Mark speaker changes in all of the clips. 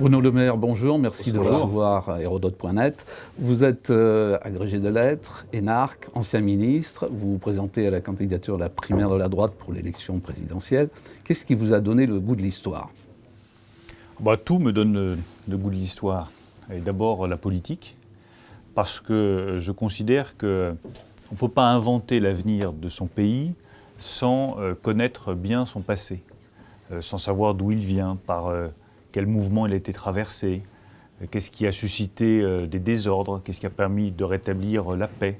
Speaker 1: Bruno Le Maire, bonjour, merci de
Speaker 2: Bonjour.
Speaker 1: recevoir à Hérodote.net. Vous êtes agrégé de lettres, énarque, ancien ministre. Vous vous présentez à la candidature de la primaire de la droite pour l'élection présidentielle. Qu'est-ce qui vous a donné le goût de l'histoire ?
Speaker 2: Tout me donne le goût de l'histoire. Et d'abord la politique, parce que je considère qu'on ne peut pas inventer l'avenir de son pays sans connaître bien son passé, sans savoir d'où il vient, par quel mouvement il a été traversé, qu'est-ce qui a suscité des désordres, qu'est-ce qui a permis de rétablir la paix.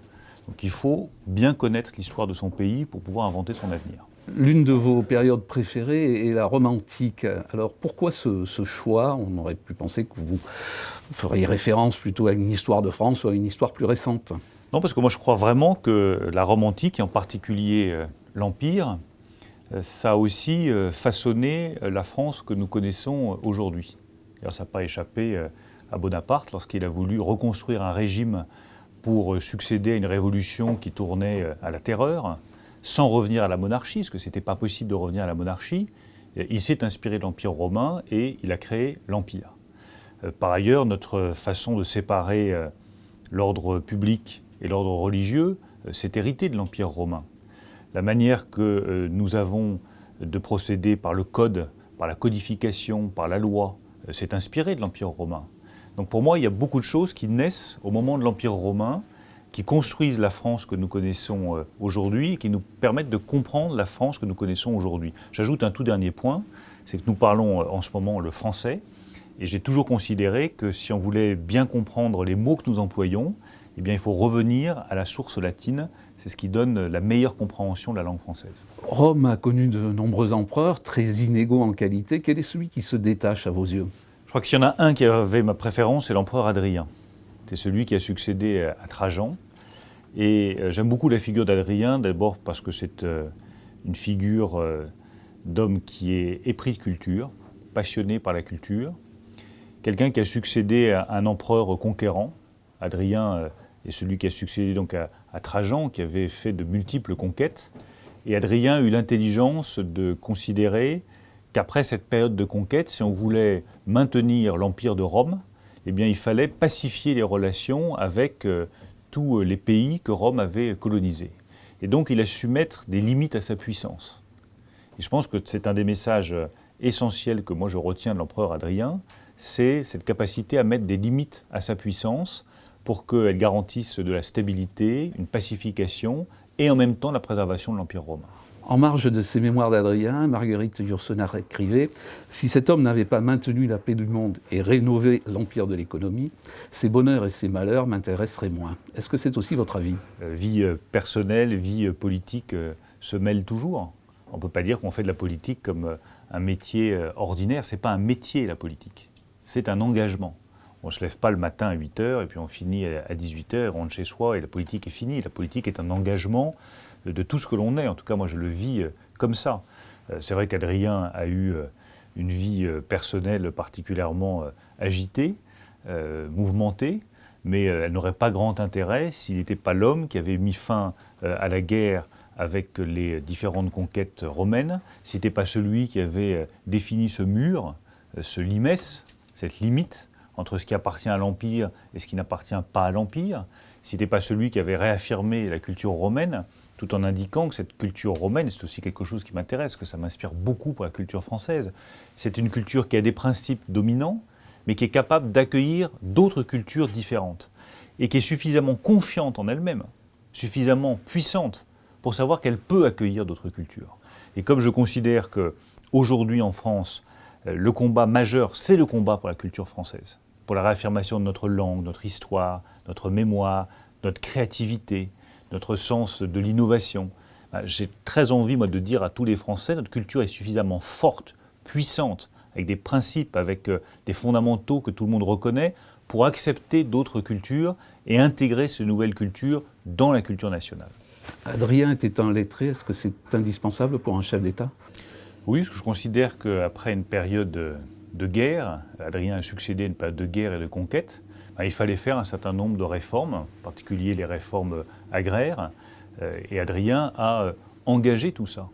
Speaker 2: Donc il faut bien connaître l'histoire de son pays pour pouvoir inventer son avenir.
Speaker 1: L'une de vos périodes préférées est la Rome antique. Alors pourquoi ce choix ? On aurait pu penser que vous feriez référence plutôt à une histoire de France ou à une histoire plus récente.
Speaker 2: Non, parce que moi je crois vraiment que la Rome antique, et en particulier l'Empire, ça a aussi façonné la France que nous connaissons aujourd'hui. Alors, ça n'a pas échappé à Bonaparte lorsqu'il a voulu reconstruire un régime pour succéder à une révolution qui tournait à la terreur, sans revenir à la monarchie, parce que ce n'était pas possible de revenir à la monarchie. Il s'est inspiré de l'Empire romain et il a créé l'Empire. Par ailleurs, notre façon de séparer l'ordre public et l'ordre religieux s'est héritée de l'Empire romain. La manière que nous avons de procéder par le code, par la codification, par la loi, s'est inspirée de l'Empire romain. Donc pour moi, il y a beaucoup de choses qui naissent au moment de l'Empire romain, qui construisent la France que nous connaissons aujourd'hui et qui nous permettent de comprendre la France que nous connaissons aujourd'hui. J'ajoute un tout dernier point, c'est que nous parlons en ce moment le français, et j'ai toujours considéré que si on voulait bien comprendre les mots que nous employons, eh bien, il faut revenir à la source latine. C'est ce qui donne la meilleure compréhension de la langue française.
Speaker 1: Rome a connu de nombreux empereurs, très inégaux en qualité. Quel est celui qui se détache à vos yeux ?
Speaker 2: Je crois que s'il y en a un qui avait ma préférence, c'est l'empereur Hadrien. C'est celui qui a succédé à Trajan. Et j'aime beaucoup la figure d'Hadrien, d'abord parce que c'est une figure d'homme qui est épris de culture, passionné par la culture. Quelqu'un qui a succédé à un empereur conquérant. Hadrien est celui qui a succédé donc à Trajan, qui avait fait de multiples conquêtes. Et Hadrien a eu l'intelligence de considérer qu'après cette période de conquête, si on voulait maintenir l'Empire de Rome, eh bien, il fallait pacifier les relations avec tous les pays que Rome avait colonisés. Et donc, il a su mettre des limites à sa puissance. Et je pense que c'est un des messages essentiels que moi je retiens de l'empereur Hadrien, c'est cette capacité à mettre des limites à sa puissance pour qu'elle garantisse de la stabilité, une pacification et en même temps la préservation de l'Empire romain.
Speaker 1: En marge de ses mémoires d'Hadrien, Marguerite Yourcenar écrivait « Si cet homme n'avait pas maintenu la paix du monde et rénové l'empire de l'économie, ses bonheurs et ses malheurs m'intéresseraient moins. » Est-ce que c'est aussi votre avis ?
Speaker 2: Vie personnelle, vie politique se mêlent toujours. On ne peut pas dire qu'on fait de la politique comme un métier ordinaire. Ce n'est pas un métier, la politique. C'est un engagement. On ne se lève pas le matin à 8h et puis on finit à 18h, on rentre chez soi et la politique est finie. La politique est un engagement de tout ce que l'on est. En tout cas, moi, je le vis comme ça. C'est vrai qu'Hadrien a eu une vie personnelle particulièrement agitée, mouvementée, mais elle n'aurait pas grand intérêt s'il n'était pas l'homme qui avait mis fin à la guerre avec les différentes conquêtes romaines, s'il n'était pas celui qui avait défini ce mur, ce limes, cette limite entre ce qui appartient à l'Empire et ce qui n'appartient pas à l'Empire, s'il n'était pas celui qui avait réaffirmé la culture romaine, tout en indiquant que cette culture romaine, c'est aussi quelque chose qui m'intéresse, que ça m'inspire beaucoup pour la culture française. C'est une culture qui a des principes dominants, mais qui est capable d'accueillir d'autres cultures différentes, et qui est suffisamment confiante en elle-même, suffisamment puissante, pour savoir qu'elle peut accueillir d'autres cultures. Et comme je considère qu'aujourd'hui en France, le combat majeur, c'est le combat pour la culture française, pour la réaffirmation de notre langue, notre histoire, notre mémoire, notre créativité, notre sens de l'innovation. J'ai très envie, moi, de dire à tous les Français, notre culture est suffisamment forte, puissante, avec des principes, avec des fondamentaux que tout le monde reconnaît, pour accepter d'autres cultures et intégrer ces nouvelles cultures dans la culture nationale.
Speaker 1: Hadrien était un lettré, est-ce que c'est indispensable pour un chef d'État ?
Speaker 2: Oui, parce que je considère qu'après une période de guerre, Hadrien a succédé à une période de guerre et de conquête, il fallait faire un certain nombre de réformes, en particulier les réformes agraires, et Hadrien a engagé tout ça.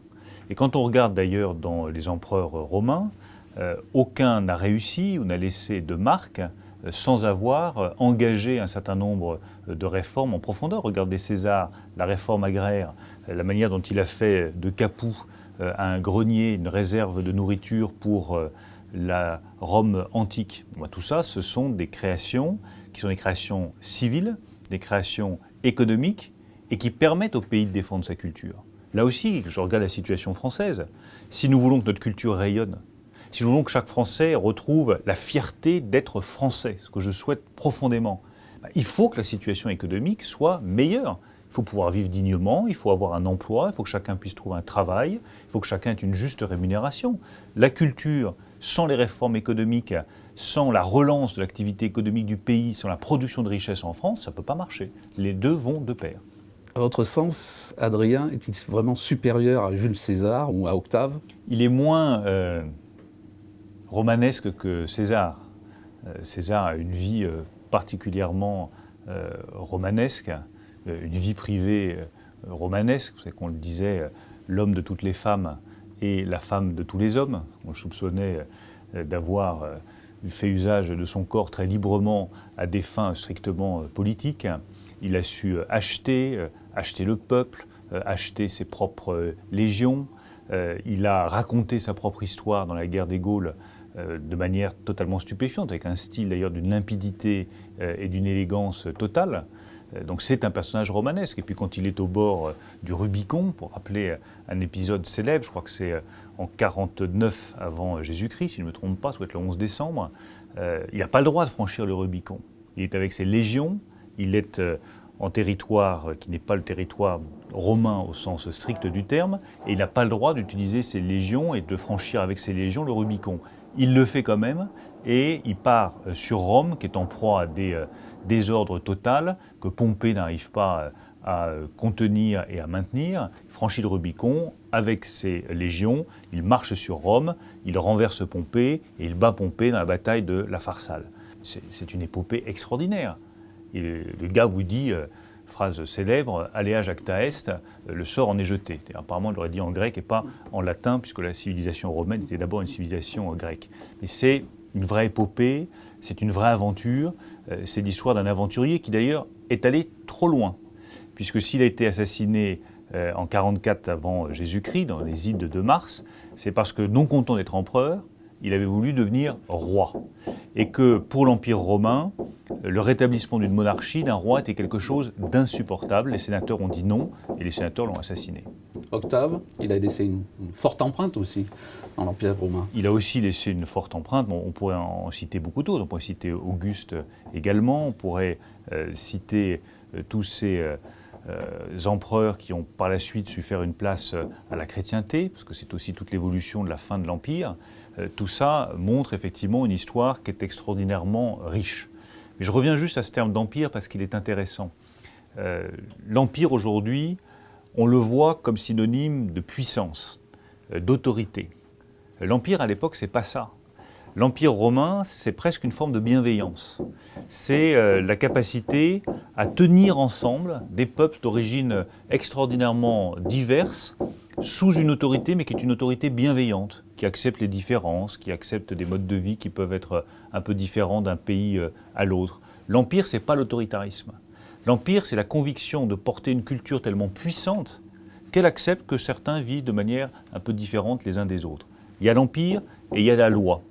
Speaker 2: Et quand on regarde d'ailleurs dans les empereurs romains, aucun n'a réussi ou n'a laissé de marque sans avoir engagé un certain nombre de réformes en profondeur. Regardez César, la réforme agraire, la manière dont il a fait de Capoue un grenier, une réserve de nourriture pour la Rome antique. Tout ça, ce sont des créations qui sont des créations civiles, des créations économiques et qui permettent au pays de défendre sa culture. Là aussi, je regarde la situation française. Si nous voulons que notre culture rayonne, si nous voulons que chaque Français retrouve la fierté d'être français, ce que je souhaite profondément, il faut que la situation économique soit meilleure. Il faut pouvoir vivre dignement, il faut avoir un emploi, il faut que chacun puisse trouver un travail, il faut que chacun ait une juste rémunération. La culture, sans les réformes économiques, sans la relance de l'activité économique du pays, sans la production de richesses en France, ça ne peut pas marcher. Les deux vont de pair.
Speaker 1: À votre sens, Adrien est-il vraiment supérieur à Jules César ou à Octave?
Speaker 2: Il est moins romanesque que César. César a une vie particulièrement romanesque, une vie privée romanesque. Vous savez qu'on le disait, l'homme de toutes les femmes et la femme de tous les hommes. On le soupçonnait d'avoir fait usage de son corps très librement à des fins strictement politiques. Il a su acheter le peuple, acheter ses propres légions. Il a raconté sa propre histoire dans la guerre des Gaules de manière totalement stupéfiante, avec un style d'ailleurs d'une limpidité et d'une élégance totale. Donc c'est un personnage romanesque. Et puis quand il est au bord du Rubicon, pour rappeler un épisode célèbre, je crois que c'est en 49 avant Jésus-Christ, si je ne me trompe pas, ça doit être le 11 décembre, il n'a pas le droit de franchir le Rubicon. Il est avec ses légions, il est en territoire qui n'est pas le territoire romain au sens strict du terme, et il n'a pas le droit d'utiliser ses légions et de franchir avec ses légions le Rubicon. Il le fait quand même, et il part sur Rome, qui est en proie à des désordres total, que Pompée n'arrive pas à contenir et à maintenir. Il franchit le Rubicon avec ses légions, il marche sur Rome, il renverse Pompée, et il bat Pompée dans la bataille de la Pharsale. C'est une épopée extraordinaire. Et le gars vous dit, phrase célèbre, alea jacta est, le sort en est jeté. Apparemment, il l'aurait dit en grec et pas en latin, puisque la civilisation romaine était d'abord une civilisation grecque. Mais c'est une vraie épopée, c'est une vraie aventure, c'est l'histoire d'un aventurier qui d'ailleurs est allé trop loin, puisque s'il a été assassiné en 44 avant Jésus-Christ, dans les ides de Mars, c'est parce que, non content d'être empereur, il avait voulu devenir roi. Et que pour l'Empire romain, le rétablissement d'une monarchie, d'un roi, était quelque chose d'insupportable. Les sénateurs ont dit non, et les sénateurs l'ont assassiné.
Speaker 1: Octave, il a laissé une forte empreinte aussi dans l'Empire romain.
Speaker 2: Il a aussi laissé une forte empreinte. Bon, on pourrait en citer beaucoup d'autres. On pourrait citer Auguste également. On pourrait citer tous ces empereurs qui ont par la suite su faire une place à la chrétienté, parce que c'est aussi toute l'évolution de la fin de l'Empire. Tout ça montre effectivement une histoire qui est extraordinairement riche. Mais je reviens juste à ce terme d'empire parce qu'il est intéressant. L'empire aujourd'hui, on le voit comme synonyme de puissance, d'autorité. L'empire à l'époque, c'est pas ça. L'empire romain, c'est presque une forme de bienveillance. C'est la capacité à tenir ensemble des peuples d'origine extraordinairement diverses, sous une autorité, mais qui est une autorité bienveillante, qui accepte les différences, qui accepte des modes de vie qui peuvent être un peu différents d'un pays à l'autre. L'empire, c'est pas l'autoritarisme. L'empire, c'est la conviction de porter une culture tellement puissante qu'elle accepte que certains vivent de manière un peu différente les uns des autres. Il y a l'empire et il y a la loi.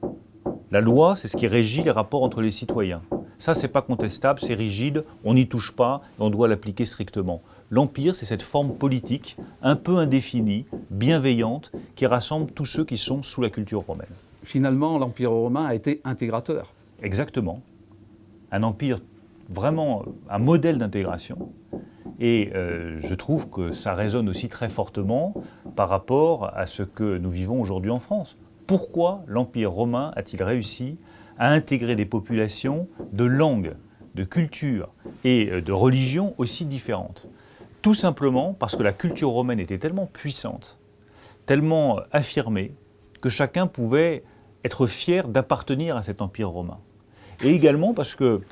Speaker 2: La loi, c'est ce qui régit les rapports entre les citoyens. Ça, c'est pas contestable, c'est rigide, on n'y touche pas et on doit l'appliquer strictement. L'empire, c'est cette forme politique, un peu indéfinie, bienveillante, qui rassemble tous ceux qui sont sous la culture romaine.
Speaker 1: Finalement, l'Empire romain a été intégrateur.
Speaker 2: Exactement. Un empire, vraiment un modèle d'intégration. Et je trouve que ça résonne aussi très fortement par rapport à ce que nous vivons aujourd'hui en France. Pourquoi l'Empire romain a-t-il réussi à intégrer des populations de langues, de cultures et de religions aussi différentes ? Tout simplement parce que la culture romaine était tellement puissante, tellement affirmée, que chacun pouvait être fier d'appartenir à cet empire romain. Et également parce que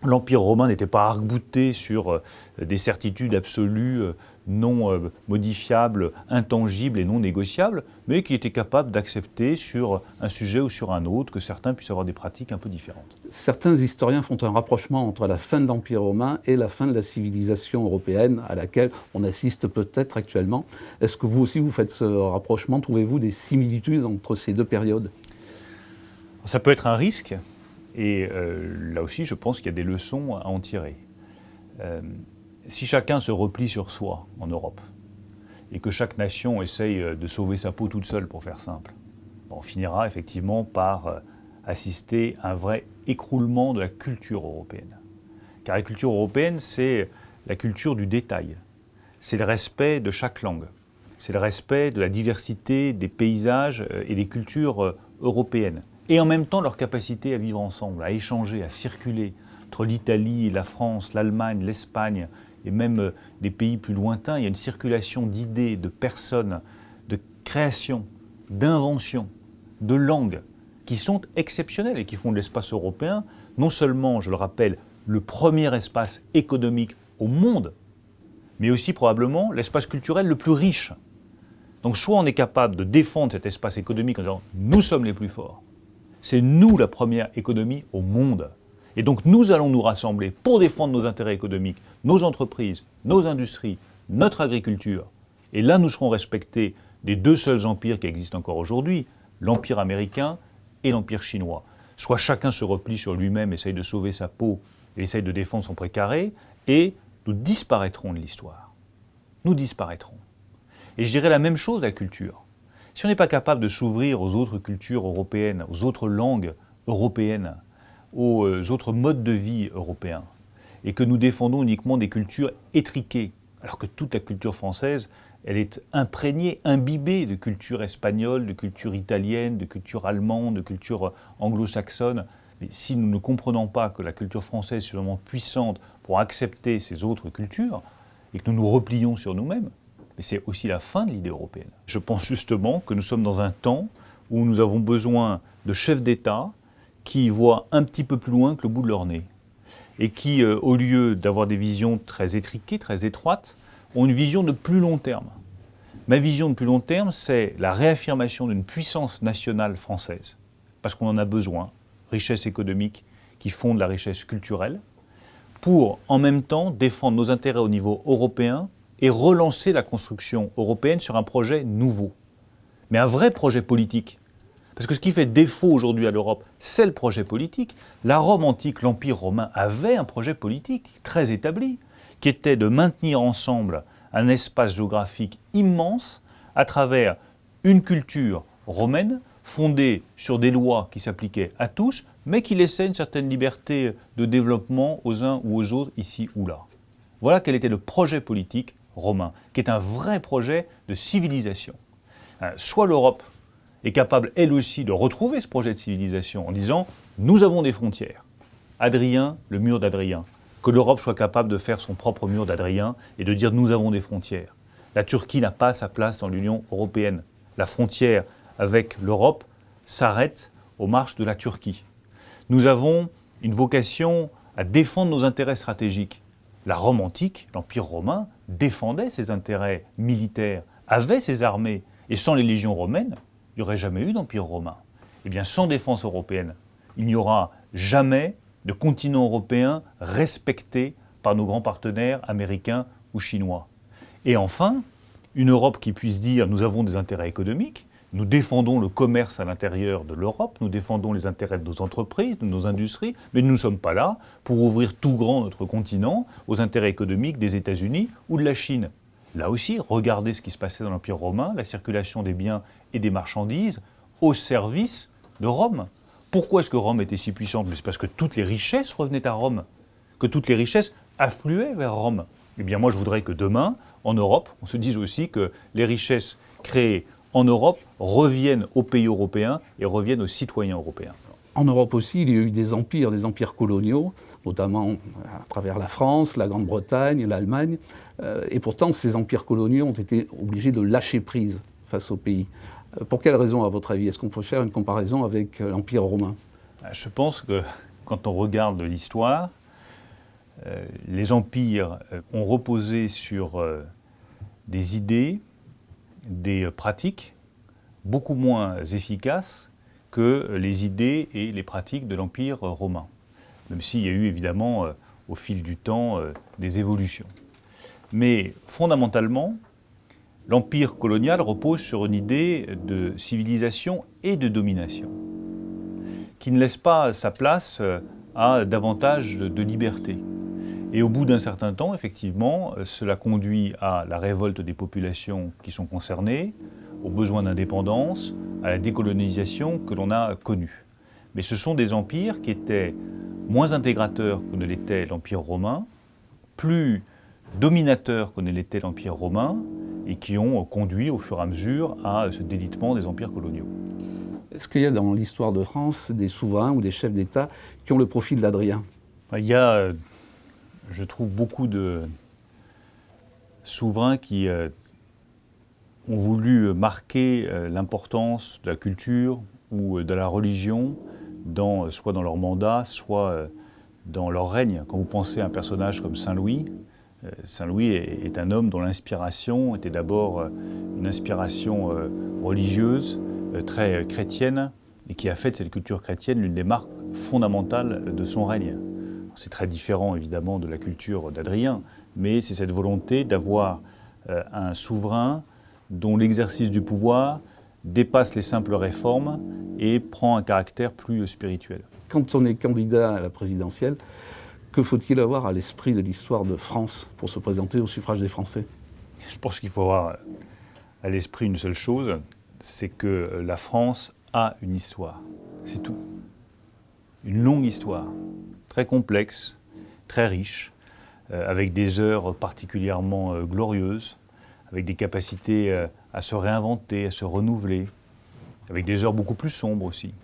Speaker 2: l'Empire romain n'était pas arc-bouté sur des certitudes absolues, non modifiables, intangibles et non négociables, mais qui était capable d'accepter sur un sujet ou sur un autre que certains puissent avoir des pratiques un peu différentes.
Speaker 1: Certains historiens font un rapprochement entre la fin de l'Empire romain et la fin de la civilisation européenne à laquelle on assiste peut-être actuellement. Est-ce que vous aussi vous faites ce rapprochement? Trouvez-vous des similitudes entre ces deux périodes?
Speaker 2: Ça peut être un risque, et là aussi je pense qu'il y a des leçons à en tirer. Si chacun se replie sur soi en Europe, et que chaque nation essaye de sauver sa peau toute seule, pour faire simple, on finira effectivement par assister à un vrai écroulement de la culture européenne. Car la culture européenne, c'est la culture du détail, c'est le respect de chaque langue, c'est le respect de la diversité des paysages et des cultures européennes, et en même temps leur capacité à vivre ensemble, à échanger, à circuler entre l'Italie, la France, l'Allemagne, l'Espagne, et même des pays plus lointains. Il y a une circulation d'idées, de personnes, de créations, d'inventions, de langues qui sont exceptionnelles et qui font de l'espace européen, non seulement, je le rappelle, le premier espace économique au monde, mais aussi probablement l'espace culturel le plus riche. Donc soit on est capable de défendre cet espace économique en disant « nous sommes les plus forts », c'est nous la première économie au monde. Et donc nous allons nous rassembler pour défendre nos intérêts économiques, nos entreprises, nos industries, notre agriculture. Et là, nous serons respectés des deux seuls empires qui existent encore aujourd'hui, l'empire américain et l'empire chinois. Soit chacun se replie sur lui-même, essaye de sauver sa peau et essaye de défendre son précaré, et nous disparaîtrons de l'histoire. Nous disparaîtrons. Et je dirais la même chose de la culture. Si on n'est pas capable de s'ouvrir aux autres cultures européennes, aux autres langues européennes, aux autres modes de vie européens, et que nous défendons uniquement des cultures étriquées, alors que toute la culture française, elle est imprégnée, imbibée de culture espagnole, de culture italienne, de culture allemande, de culture anglo-saxonne. Mais si nous ne comprenons pas que la culture française est suffisamment puissante pour accepter ces autres cultures, et que nous nous replions sur nous-mêmes, mais c'est aussi la fin de l'idée européenne. Je pense justement que nous sommes dans un temps où nous avons besoin de chefs d'État qui voient un petit peu plus loin que le bout de leur nez et qui, au lieu d'avoir des visions très étriquées, très étroites, ont une vision de plus long terme. Ma vision de plus long terme, c'est la réaffirmation d'une puissance nationale française, parce qu'on en a besoin, richesse économique qui fonde la richesse culturelle, pour en même temps défendre nos intérêts au niveau européen et relancer la construction européenne sur un projet nouveau, mais un vrai projet politique. Parce que ce qui fait défaut aujourd'hui à l'Europe, c'est le projet politique. La Rome antique, l'Empire romain, avait un projet politique très établi, qui était de maintenir ensemble un espace géographique immense à travers une culture romaine fondée sur des lois qui s'appliquaient à tous, mais qui laissaient une certaine liberté de développement aux uns ou aux autres, ici ou là. Voilà quel était le projet politique romain, qui est un vrai projet de civilisation. Soit l'Europe est capable, elle aussi, de retrouver ce projet de civilisation en disant « nous avons des frontières ». Adrien, le mur d'Adrien. Que l'Europe soit capable de faire son propre mur d'Adrien et de dire « nous avons des frontières ». La Turquie n'a pas sa place dans l'Union européenne. La frontière avec l'Europe s'arrête aux marches de la Turquie. Nous avons une vocation à défendre nos intérêts stratégiques. La Rome antique, l'Empire romain, défendait ses intérêts militaires, avait ses armées, et sans les légions romaines, il n'y aurait jamais eu d'Empire romain. Eh bien, sans défense européenne, il n'y aura jamais de continent européen respecté par nos grands partenaires américains ou chinois. Et enfin, une Europe qui puisse dire « nous avons des intérêts économiques », nous défendons le commerce à l'intérieur de l'Europe, nous défendons les intérêts de nos entreprises, de nos industries, mais nous ne sommes pas là pour ouvrir tout grand notre continent aux intérêts économiques des États-Unis ou de la Chine. Là aussi, regardez ce qui se passait dans l'Empire romain, la circulation des biens et des marchandises au service de Rome. Pourquoi est-ce que Rome était si puissante? C'est parce que toutes les richesses revenaient à Rome, que toutes les richesses affluaient vers Rome. Eh bien moi je voudrais que demain, en Europe, on se dise aussi que les richesses créées en Europe reviennent aux pays européens et reviennent aux citoyens européens.
Speaker 1: En Europe aussi, il y a eu des empires coloniaux, notamment à travers la France, la Grande-Bretagne, l'Allemagne. Et pourtant, ces empires coloniaux ont été obligés de lâcher prise face aux pays. Pour quelle raison, à votre avis? Est-ce qu'on peut faire une comparaison avec l'Empire romain?
Speaker 2: Je pense que quand on regarde l'histoire, les empires ont reposé sur des idées, des pratiques beaucoup moins efficaces que les idées et les pratiques de l'Empire romain. Même s'il y a eu évidemment au fil du temps des évolutions. Mais fondamentalement, l'empire colonial repose sur une idée de civilisation et de domination, qui ne laisse pas sa place à davantage de liberté. Et au bout d'un certain temps, effectivement, cela conduit à la révolte des populations qui sont concernées, aux besoins d'indépendance, à la décolonisation que l'on a connue. Mais ce sont des empires qui étaient moins intégrateurs que ne l'était l'Empire romain, plus dominateurs que ne l'était l'Empire romain, et qui ont conduit au fur et à mesure à ce délitement des empires coloniaux.
Speaker 1: Est-ce qu'il y a dans l'histoire de France des souverains ou des chefs d'État qui ont le profil d'Adrien?
Speaker 2: Il y a, je trouve, beaucoup de souverains qui ont voulu marquer l'importance de la culture ou de la religion, soit dans leur mandat, soit dans leur règne. Quand vous pensez à un personnage comme Saint-Louis, Saint-Louis est un homme dont l'inspiration était d'abord une inspiration religieuse, très chrétienne, et qui a fait de cette culture chrétienne l'une des marques fondamentales de son règne. C'est très différent évidemment de la culture d'Adrien, mais c'est cette volonté d'avoir un souverain dont l'exercice du pouvoir dépasse les simples réformes et prend un caractère plus spirituel.
Speaker 1: Quand on est candidat à la présidentielle, que faut-il avoir à l'esprit de l'histoire de France pour se présenter au suffrage des Français?
Speaker 2: Je pense qu'il faut avoir à l'esprit une seule chose, c'est que la France a une histoire. C'est tout. Une longue histoire, très complexe, très riche, avec des heures particulièrement glorieuses, avec des capacités à se réinventer, à se renouveler, avec des heures beaucoup plus sombres aussi.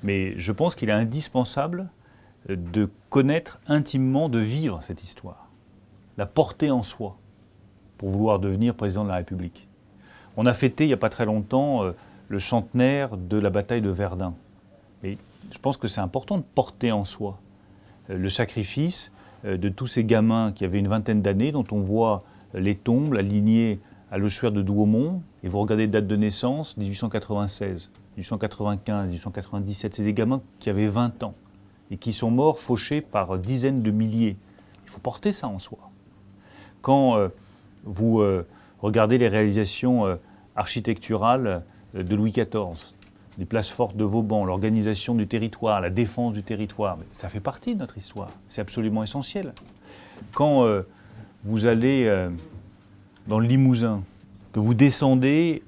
Speaker 2: Mais je pense qu'il est indispensable de connaître intimement, de vivre cette histoire, la porter en soi, pour vouloir devenir président de la République. On a fêté, il n'y a pas très longtemps, le centenaire de la bataille de Verdun. Et je pense que c'est important de porter en soi le sacrifice de tous ces gamins qui avaient une vingtaine d'années, dont on voit les tombes alignées à l'ossuaire de Douaumont, et vous regardez les dates de naissance, 1896, 1895, 1897, c'est des gamins qui avaient 20 ans et qui sont morts fauchés par dizaines de milliers. Il faut porter ça en soi. Quand vous regardez les réalisations architecturales de Louis XIV, les places fortes de Vauban, l'organisation du territoire, la défense du territoire, ça fait partie de notre histoire, c'est absolument essentiel. Quand vous allez dans le Limousin, que vous descendez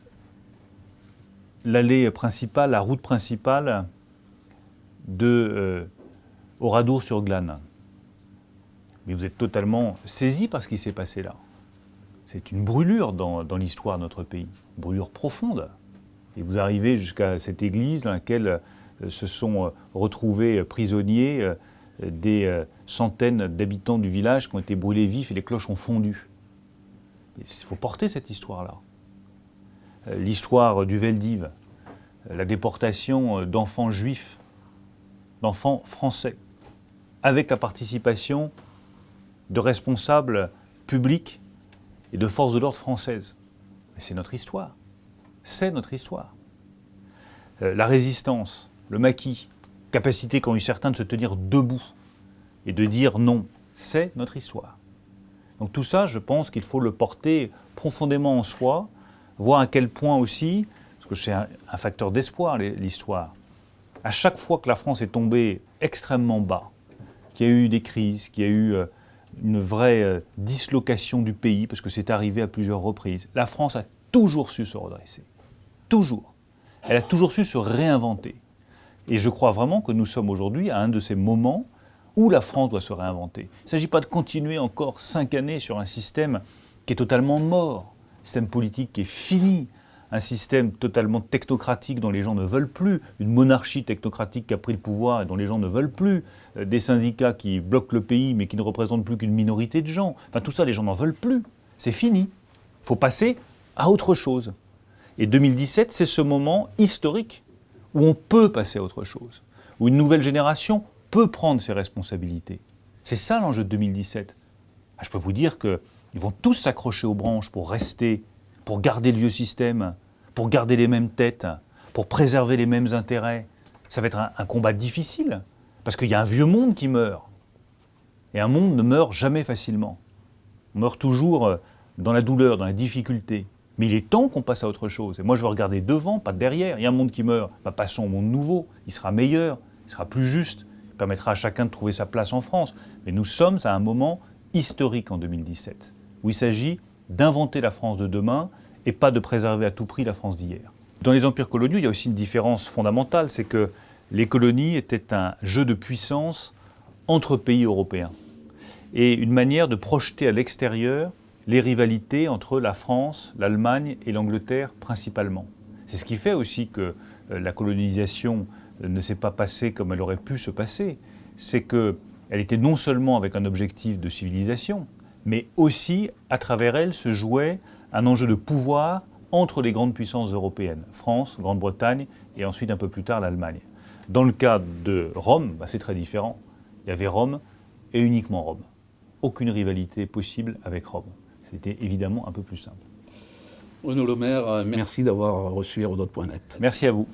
Speaker 2: l'allée principale, la route principale de Oradour-sur-Glane, mais vous êtes totalement saisi par ce qui s'est passé là. C'est une brûlure dans l'histoire de notre pays, une brûlure profonde. Et vous arrivez jusqu'à cette église dans laquelle se sont retrouvés prisonniers des centaines d'habitants du village qui ont été brûlés vifs et les cloches ont fondu. Il faut porter cette histoire-là. L'histoire du Veldiv, la déportation d'enfants juifs, d'enfants français, avec la participation de responsables publics et de forces de l'ordre françaises. C'est notre histoire. C'est notre histoire. La résistance, le maquis, capacité qu'ont eu certains de se tenir debout et de dire non, c'est notre histoire. Donc tout ça, je pense qu'il faut le porter profondément en soi, voir à quel point aussi, parce que c'est un facteur d'espoir, l'histoire, à chaque fois que la France est tombée extrêmement bas, qu'il y a eu des crises, qu'il y a eu une vraie dislocation du pays, parce que c'est arrivé à plusieurs reprises, la France a toujours su se redresser. Toujours. Elle a toujours su se réinventer. Et je crois vraiment que nous sommes aujourd'hui à un de ces moments où la France doit se réinventer. Il ne s'agit pas de continuer encore 5 années sur un système qui est totalement mort, un système politique qui est fini, un système totalement technocratique dont les gens ne veulent plus, une monarchie technocratique qui a pris le pouvoir et dont les gens ne veulent plus, des syndicats qui bloquent le pays mais qui ne représentent plus qu'une minorité de gens. Enfin tout ça, les gens n'en veulent plus. C'est fini. Il faut passer à autre chose. Et 2017, c'est ce moment historique où on peut passer à autre chose, où une nouvelle génération peut prendre ses responsabilités. C'est ça l'enjeu de 2017. Je peux vous dire qu'ils vont tous s'accrocher aux branches pour rester, pour garder le vieux système, pour garder les mêmes têtes, pour préserver les mêmes intérêts. Ça va être un combat difficile, parce qu'il y a un vieux monde qui meurt. Et un monde ne meurt jamais facilement. On meurt toujours dans la douleur, dans la difficulté. Mais il est temps qu'on passe à autre chose. Et moi, je veux regarder devant, pas derrière. Il y a un monde qui meurt. Bah, passons au monde nouveau. Il sera meilleur, il sera plus juste. Il permettra à chacun de trouver sa place en France. Mais nous sommes à un moment historique en 2017, où il s'agit d'inventer la France de demain et pas de préserver à tout prix la France d'hier. Dans les empires coloniaux, il y a aussi une différence fondamentale, c'est que les colonies étaient un jeu de puissance entre pays européens et une manière de projeter à l'extérieur les rivalités entre la France, l'Allemagne et l'Angleterre principalement. C'est ce qui fait aussi que la colonisation ne s'est pas passée comme elle aurait pu se passer. C'est qu'elle était non seulement avec un objectif de civilisation, mais aussi, à travers elle, se jouait un enjeu de pouvoir entre les grandes puissances européennes, France, Grande-Bretagne et ensuite un peu plus tard l'Allemagne. Dans le cas de Rome, c'est très différent. Il y avait Rome et uniquement Rome. Aucune rivalité possible avec Rome. C'était évidemment un peu plus simple.
Speaker 1: Bruno Le Maire, merci d'avoir reçu Hérodote.net.
Speaker 2: Merci à vous.